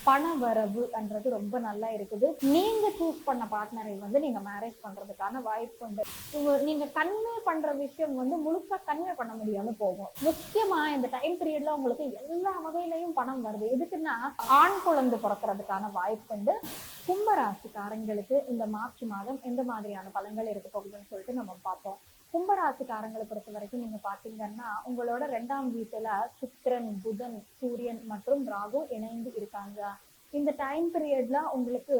பண வரவுன்றது ரொம்ப நல்லா இருக்குது. நீங்க சூஸ் பண்ண பார்ட்னரை வந்து நீங்க மேரேஜ் பண்றதுக்கான வாய்ப்பு உண்டு. நீங்க கன்வே பண்ற விஷயம் வந்து முழுசா கன்வே பண்ண முடியாம போகும். முக்கியமா இந்த டைம் பீரியட்ல உங்களுக்கு எல்லா வகையிலயும் பணம் வருது. எதுக்குன்னா ஆண் குழந்தை பிறக்கிறதுக்கான வாய்ப்பு உண்டு. கும்ப ராசிக்காரங்களுக்கு இந்த மார்ச் மாதம் எந்த மாதிரியான பலன்கள் இருக்க போகுதுன்னு சொல்லிட்டு நம்ம பார்ப்போம். கும்பராசிக்காரங்களை பொறுத்த வரைக்கும் நீங்க பாத்தீங்கன்னா உங்களோட 2ஆம் வீட்டுல சுக்கிரன், புதன், சூரியன் மற்றும் ராகு இணைந்து இருக்காங்க. இந்த டைம் பீரியட்ல உங்களுக்கு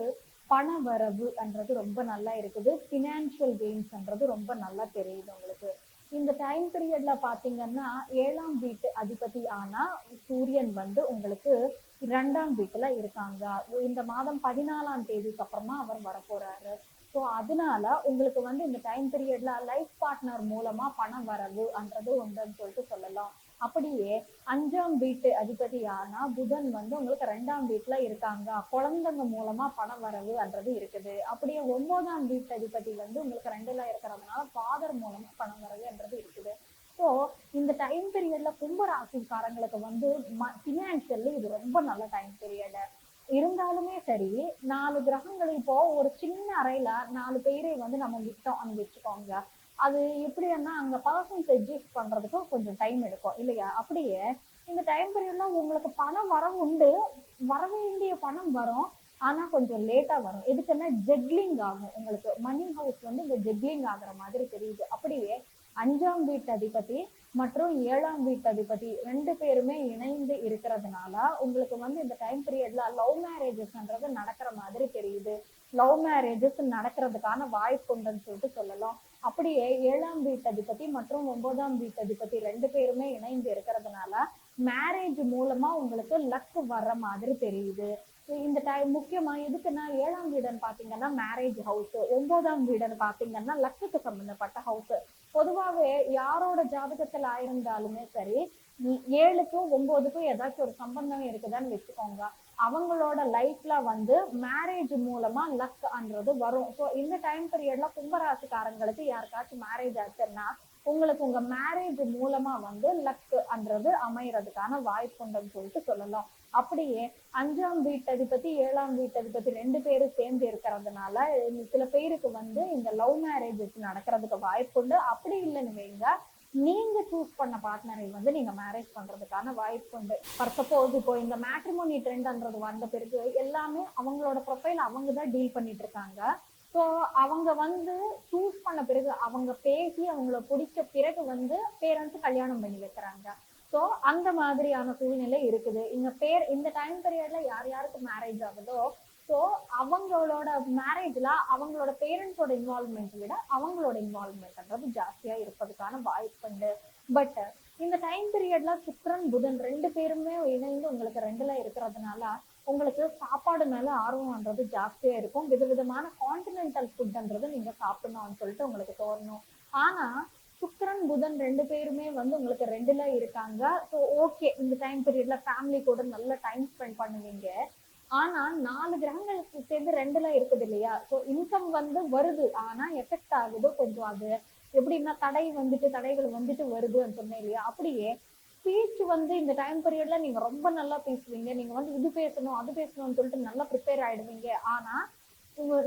பண வரவுன்றது ரொம்ப நல்லா இருக்குது. பினான்சியல் கெயின்ஸ்ன்றது ரொம்ப நல்லா தெரியுது உங்களுக்கு. இந்த டைம் பீரியட்ல பாத்தீங்கன்னா 7ஆம் வீட்டு அதிபதி ஆனா சூரியன் வந்து உங்களுக்கு 2ஆம் வீட்டுல இருக்காங்க. இந்த மாதம் 14ஆம் தேதிக்கு அப்புறமா அவர் வரப்போறாரு. ஸோ அதனால உங்களுக்கு வந்து இந்த டைம் பீரியட்ல லைஃப் பார்ட்னர் மூலமா பணம் வரவுன்றது உண்டுன்னு சொல்லிட்டு சொல்லலாம். அப்படியே 5ஆம் வீட்டு அதிபதியானா புதன் வந்து உங்களுக்கு 2ஆம் வீட்டுல இருக்காங்க. குழந்தைங்க மூலமா பணம் வரவுன்றது இருக்குது. அப்படியே 9ஆம் வீட்டு அதிபதி வந்து உங்களுக்கு 2ல இருக்கிறதுனால ஃபாதர் மூலமா பணம் வரவுன்றது இருக்குது. ஸோ இந்த டைம் பீரியட்ல கும்ப ராசிக்காரங்களுக்கு வந்து பினான்சியல்லி இது ரொம்ப நல்ல டைம் பீரியட். இருந்தாலுமே சரி 4 கிரகங்கள் இப்போ ஒரு சின்ன அறையில 4 பேரை வந்து நம்ம விட்டோம்னு வச்சுக்கோங்க. அது எப்படின்னா அங்க பர்சன்ஸ் அட்ஜஸ்ட் பண்றதுக்கு கொஞ்சம் டைம் எடுக்கும் இல்லையா? அப்படியே இந்த டைம் பீரியட்ல உங்களுக்கு பணம் வரவு உண்டு. வர வேண்டிய பணம் வரும். ஆனா கொஞ்சம் லேட்டா வரும். எதுக்குன்னா ஜெக்லிங் ஆகும். உங்களுக்கு மணி ஹவுஸ் வந்து இந்த ஜெக்லிங் ஆகுற மாதிரி தெரியுது. அப்படியே 5ஆம் வீட்டு அதிபதி மற்றும் 7ஆம் வீட்டு அதிபதி 2 பேருமே இணைந்து இருக்கிறதுனால உங்களுக்கு வந்து இந்த டைம் பீரியட்ல லவ் மேரேஜஸ்ன்றது நடக்கிற மாதிரி தெரியுது. லவ் மேரேஜஸ் நடக்கிறதுக்கான வாய்ப்பு உண்டுன்னு சொல்லிட்டு சொல்லலாம். அப்படியே 7ஆம் வீட்டு அதிபதி மற்றும் 9ஆம் வீட்டு அதிபதி 2 பேருமே இணைந்து இருக்கிறதுனால மேரேஜ் மூலமா உங்களுக்கு லக் வர்ற மாதிரி தெரியுது. இந்த டைம் முக்கியமா எதுக்குன்னா 7ஆம் வீடுன்னு பாத்தீங்கன்னா மேரேஜ் ஹவுஸ், 9ஆம் வீடுன்னு பாத்தீங்கன்னா லக்குக்கு சம்பந்தப்பட்ட ஹவுஸ். பொதுவாவே யாரோட ஜாதகத்துல ஆயிருந்தாலுமே சரி 7க்கும் 9க்கும் ஏதாச்சும் ஒரு சம்பந்தம் இருக்குதான்னு வச்சுக்கோங்க. அவங்களோட லைஃப்ல வந்து மேரேஜ் மூலமா லக்ன்றது வரும். ஸோ இந்த டைம் பீரியட்ல கும்பராசிக்காரங்களுக்கு யாருக்காச்சும் மேரேஜ் ஆச்சுன்னா உங்களுக்கு உங்க மேரேஜ் மூலமா வந்து லக்ன்றது அமையறதுக்கான வாய்ப்பு உண்டுன்னு சொல்லிட்டு சொல்லலாம். அப்படியே 5ஆம் வீட்டு அதிபதி 7ஆம் வீட்டு அதிபதி 2 பேரும் சேர்ந்து இருக்கிறதுனால சில பேருக்கு வந்து இந்த லவ் மேரேஜஸ் நடக்கிறதுக்கு வாய்ப்பு உண்டு. அப்படி இல்லைன்னு வைங்க நீங்க சூஸ் பண்ண பார்ட்னரை வந்து நீங்க மேரேஜ் பண்றதுக்கான வாய்ப்பு உண்டு. ஃபார் சப்போஸ் இப்போ இந்த மேட்ரிமோனி ட்ரெண்ட்ன்றது வந்த பிறகு எல்லாமே அவங்களோட ப்ரொஃபைல் அவங்க தான் டீல் பண்ணிட்டு இருக்காங்க. ஸோ அவங்க வந்து சூஸ் பண்ண பிறகு அவங்க பேசி அவங்கள பிடிச்ச பிறகு வந்து பேரண்ட்ஸ் கல்யாணம் பண்ணி வைக்கிறாங்க. ஸோ அந்த மாதிரியான சூழ்நிலை இருக்குது. இந்த டைம் பீரியட்ல யார் யாருக்கு மேரேஜ் ஆகுதோ ஸோ அவங்களோட மேரேஜ்ல அவங்களோட பேரண்ட்ஸோட இன்வால்வ்மெண்ட் விட அவங்களோட இன்வால்வ்மெண்ட்ன்றது ஜாஸ்தியா இருப்பதுக்கான வாய்ப்பு உண்டு. பட் இந்த டைம் பீரியட்ல சுக்கிரன் புதன் 2 பேருமே இணைந்து உங்களுக்கு 2ல இருக்கிறதுனால உங்களுக்கு சாப்பாடு மேல ஆர்வம்ன்றது ஜாஸ்தியா இருக்கும். விதவிதமான கான்டினென்டல் ஃபுட்ன்றது நீங்க சாப்பிடணும்னு சொல்லிட்டு உங்களுக்கு தோணும். ஆனா சுக்கிரன் புதன் 2 பேருமே வந்து உங்களுக்கு 2ல இருக்காங்க. ஸோ ஓகே இந்த டைம் பீரியட்ல ஃபேமிலி கூட நல்ல டைம் ஸ்பெண்ட் பண்ணுவீங்க. ஆனா 4 கிரகங்களுக்கு சேர்ந்து 2ல இருக்குது இல்லையா? ஸோ இன்கம் வந்து வருது. ஆனா எஃபெக்ட் ஆகுது கொஞ்சம். அது எப்படின்னா தடைகள் வந்துட்டு வருதுன்னு சொன்னேன் இல்லையா? அப்படியே ஸ்பீச் வந்து இந்த டைம் பீரியட்ல நீங்க ரொம்ப நல்லா பேசுவீங்க. நீங்க வந்து இது பேசணும் அது பேசணும்னு சொல்லிட்டு நல்லா ப்ரிப்பேர் ஆயிடுவீங்க. ஆனா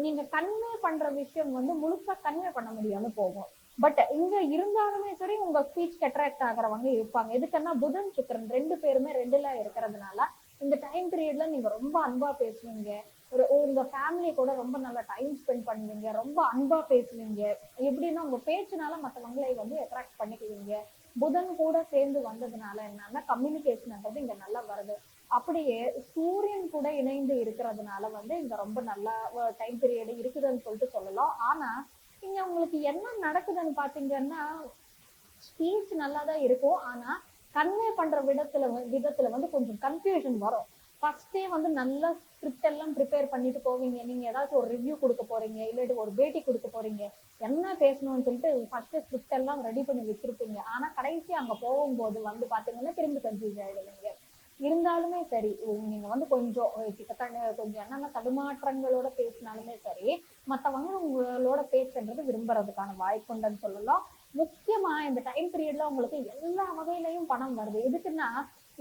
நீங்க கன்வே பண்ற விஷயம் வந்து முழுசா கன்வே பண்ண முடியாம போகும். பட் இங்க இருந்தாலுமே சரி உங்க ஸ்பீச் அட்ராக்ட் ஆகிறவங்க இருப்பாங்க. எதுக்குன்னா புதன் சுக்கிரன் 2 பேருமே 2ல இருக்கிறதுனால இந்த டைம் பீரியட்ல நீங்க ரொம்ப அன்பா பேசுவீங்க. உங்க ஃபேமிலி கூட ரொம்ப நல்லா டைம் ஸ்பெண்ட் பண்ணுவீங்க. ரொம்ப அன்பா பேசுவீங்க. எப்படின்னா உங்க பேச்சுனால மற்றவங்களை வந்து அட்ராக்ட் பண்ணிக்குவீங்க. புதன் கூட சேர்ந்து வந்ததுனால என்னன்னா கம்யூனிகேஷன்ன்றது இங்க நல்லா வருது. அப்படியே சூரியன் கூட இணைந்து இருக்கிறதுனால வந்து இங்க ரொம்ப நல்ல டைம் பீரியட் இருக்குதுன்னு சொல்லிட்டு சொல்லலாம். ஆனா இங்க உங்களுக்கு என்ன நடக்குதுன்னு பாத்தீங்கன்னா ஸ்பீச் நல்லா தான் இருக்கும். ஆனா கன்வே பண்ற விதத்துல வந்து கொஞ்சம் கன்ஃபியூஷன் வரும். ஃபர்ஸ்டே வந்து நல்லா ஸ்கிரிப்ட் எல்லாம் ப்ரிப்பேர் பண்ணிட்டு போவீங்க. நீங்க ஏதாச்சும் ஒரு ரிவ்யூ கொடுக்க போறீங்க, இல்லாட்டி ஒரு பேட்டி கொடுக்க போறீங்க. என்ன பேசணும்னு சொல்லிட்டு ஃபர்ஸ்ட் ஸ்கிரிப்ட் எல்லாம் ரெடி பண்ணி வச்சிருப்பீங்க. ஆனா கடைசி அங்க போகும்போது வந்து பாத்தீங்கன்னா திரும்பி கன்ஃபியூஸ் ஆயிடுவீங்க. இருந்தாலுமே சரி நீங்க வந்து கொஞ்சம் கிட்டத்தட்ட கொஞ்சம் என்னென்ன தடுமாற்றங்களோட பேசினாலுமே சரி மற்றவங்க உங்களோட பேசுன்றது விரும்புறதுக்கான வாய்ப்புண்டுன்னு சொல்லலாம். முக்கியமா இந்த டைம் பீரியட்ல உங்களுக்கு எல்லா வகையிலயும் பணம் வருது. எதுக்குன்னா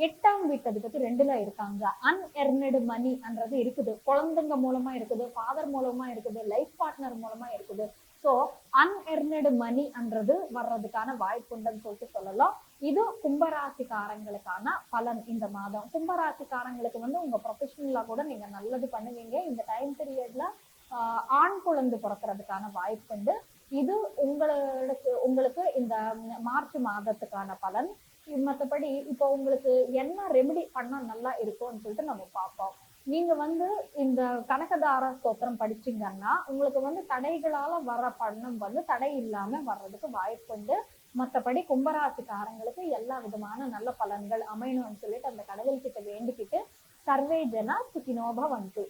8ஆம் வீட்டு அதிபதி 2ல இருக்காங்க. அன்எர்னடு மணின்றது இருக்குது. குழந்தைங்க மூலமா இருக்குது, ஃபாதர் மூலமா இருக்குது, லைஃப் பார்ட்னர் மூலமா இருக்குது. ஸோ அன்எர்னடு மணின்றது வர்றதுக்கான வாய்ப்புண்டுன்னு சொல்லிட்டு சொல்லலாம். இது கும்பராசிக்காரங்களுக்கான பலன் இந்த மாதம். கும்பராசிக்காரங்களுக்கு வந்து உங்க ப்ரொஃபஷனலா கூட நீங்க நல்லது பண்ணுவீங்க. இந்த டைம் பீரியட்ல ஆண் குழந்தை பிறக்கிறதுக்கான வாய்ப்புண்டு. இது உங்களுக்கு இந்த மார்ச் மாதத்துக்கான பலன். மற்றபடி இப்போ உங்களுக்கு என்ன ரெமெடி பண்ணா நல்லா இருக்கும்னு சொல்லிட்டு நம்ம பார்ப்போம். நீங்க வந்து இந்த கனகதார ஸ்தோத்திரம் படிச்சீங்கன்னா உங்களுக்கு வந்து தடைகளால வர பணம் வந்து தடை இல்லாம வர்றதுக்கு வாய்ப்புண்டு. மற்றபடி கும்பராசிக்காரங்களுக்கு எல்லா விதமான நல்ல பலன்கள் அமையணும்னு சொல்லிட்டு அந்த கடவுள் கிட்ட வேண்டிக்கிட்டு சர்வே ஜனா சுகினோ பவந்து.